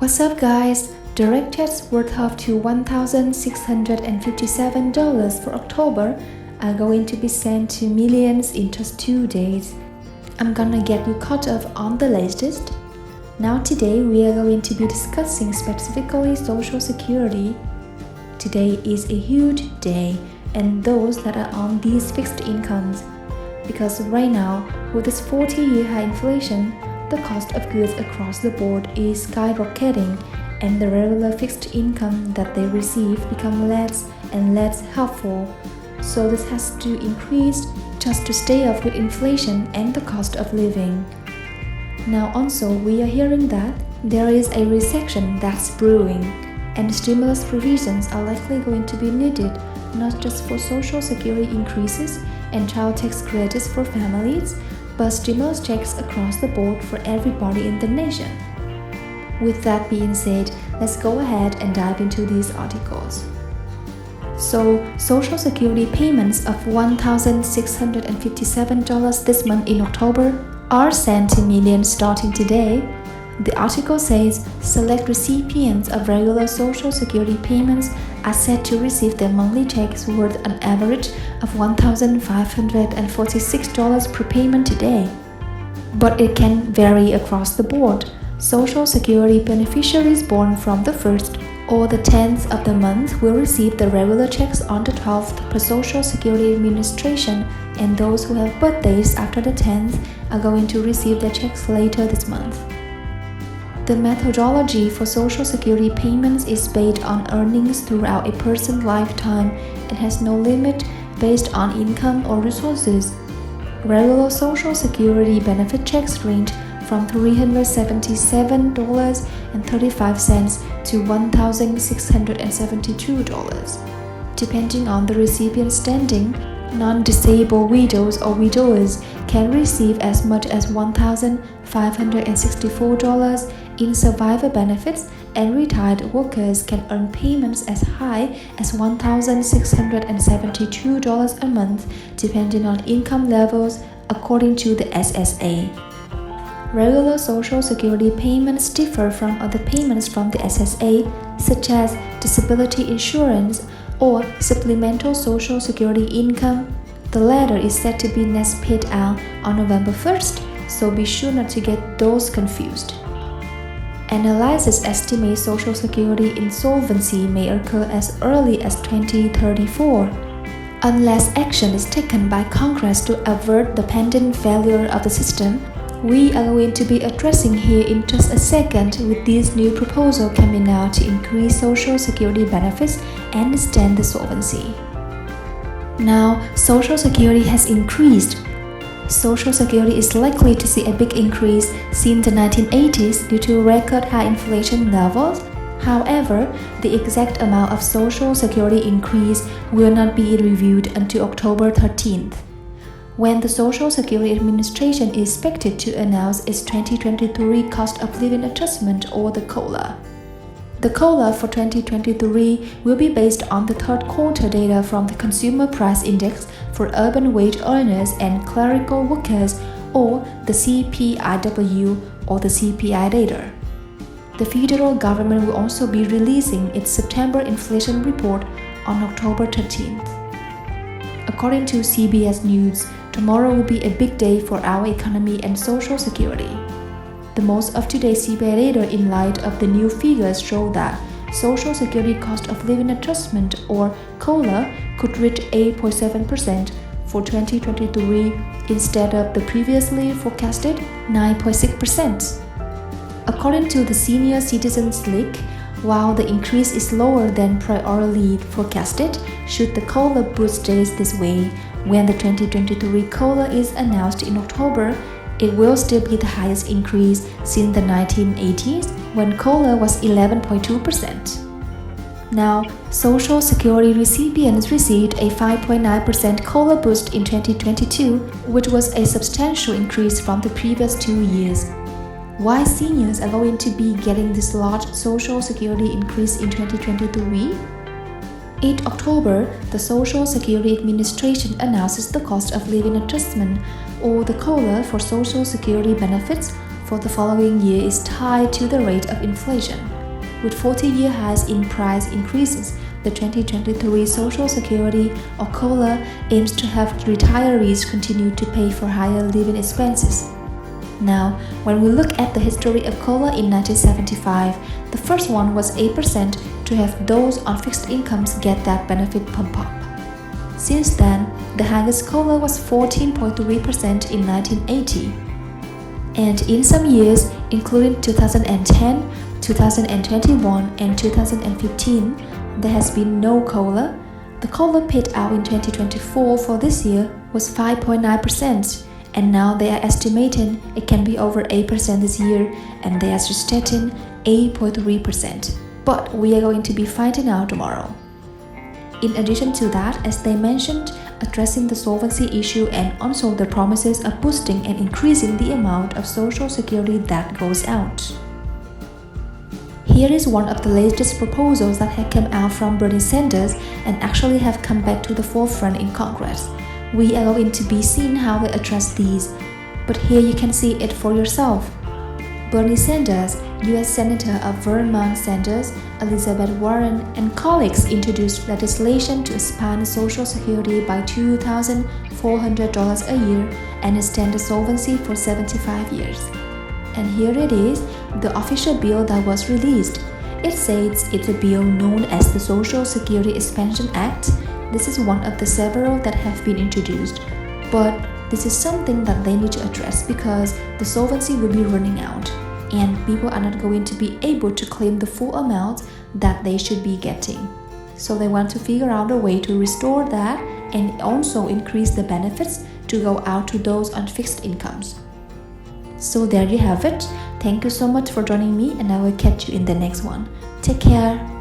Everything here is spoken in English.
What's up guys? Direct checks worth up to $1,657 for October are going to be sent to millions in just 2 days. I'm gonna get you caught up on the latest. Now today we are going to be discussing specifically Social Security. Today is a huge day and those that are on these fixed incomes. Because right now, with this 40-year high inflation, the cost of goods across the board is skyrocketing and the regular fixed income that they receive become less and less helpful. So this has to increase just to stay up with inflation and the cost of living. Now also we are hearing that there is a recession that's brewing and stimulus provisions are likely going to be needed not just for social security increases and child tax credits for families, but stimulus checks across the board for everybody in the nation. With that being said, let's go ahead and dive into these articles. So, Social Security payments of $1,657 this month in October are sent to millions starting today. The article says select recipients of regular Social Security payments are set to receive their monthly checks worth an average of $1,546 per payment today. But it can vary across the board. Social Security beneficiaries born from the 1st or the 10th of the month will receive the regular checks on the 12th per Social Security Administration, and those who have birthdays after the 10th are going to receive their checks later this month. The methodology for Social Security payments is based on earnings throughout a person's lifetime and has no limit based on income or resources. Regular Social Security benefit checks range from $377.35 to $1,672. Depending on the recipient's standing, non-disabled widows or widowers can receive as much as $1,564 in survivor benefits, and retired workers can earn payments as high as $1,672 a month depending on income levels according to the SSA. Regular Social Security payments differ from other payments from the SSA, such as disability insurance or supplemental Social Security income. The latter is said to be next paid out on November 1st, so be sure not to get those confused. Analysis estimates Social Security insolvency may occur as early as 2034, unless action is taken by Congress to avert the pending failure of the system. We are going to be addressing here in just a second with this new proposal coming out to increase Social Security benefits and extend the solvency. Now, Social Security has increased. Social Security is likely to see a big increase since the 1980s due to record high inflation levels. However, the exact amount of Social Security increase will not be reviewed until October 13th, when the Social Security Administration is expected to announce its 2023 Cost of Living Adjustment or the COLA. The COLA for 2023 will be based on the third quarter data from the Consumer Price Index for urban wage earners and clerical workers, or the CPIW or the CPI data. The federal government will also be releasing its September inflation report on October 13th. According to CBS News, tomorrow will be a big day for our economy and Social Security. The most up-to-date CPI data in light of the new figures show that Social Security Cost of Living Adjustment or COLA could reach 8.7% for 2023 instead of the previously forecasted 9.6%. According to the Senior Citizens League, while the increase is lower than priorly forecasted, should the COLA boost stays this way, when the 2023 COLA is announced in October, it will still be the highest increase since the 1980s, when COLA was 11.2%. Now, Social Security recipients received a 5.9% COLA boost in 2022, which was a substantial increase from the previous 2 years. Why seniors are going to be getting this large Social Security increase in 2023? In October, the Social Security Administration announces the Cost of Living Adjustment, or the COLA, for Social Security benefits for the following year is tied to the rate of inflation. With 40-year highs in price increases, the 2023 Social Security, or COLA, aims to have retirees continue to pay for higher living expenses. Now, when we look at the history of COLA in 1975, the first one was 8% to have those on fixed incomes get that benefit pump up. Since then, the highest COLA was 14.3% in 1980. And in some years, including 2010, 2021, and 2015, there has been no COLA. The COLA paid out in 2024 for this year was 5.9%, and now they are estimating it can be over 8% this year, and they are suggesting 8.3%. But we are going to be finding out tomorrow. In addition to that, as they mentioned, addressing the solvency issue and also the promises of boosting and increasing the amount of Social Security that goes out. Here is one of the latest proposals that have come out from Bernie Sanders and actually have come back to the forefront in Congress. We are going to be seeing how they address these, but here you can see it for yourself. Bernie Sanders, U.S. Senator of Vermont Sanders, Elizabeth Warren, and colleagues introduced legislation to expand Social Security by $2,400 a year and extend the solvency for 75 years. And here it is, the official bill that was released. It says it's a bill known as the Social Security Expansion Act. This is one of the several that have been introduced. But this is something that they need to address because the solvency will be running out and people are not going to be able to claim the full amount that they should be getting. So they want to figure out a way to restore that and also increase the benefits to go out to those on fixed incomes. So there you have it. Thank you so much for joining me, and I will catch you in the next one. Take care.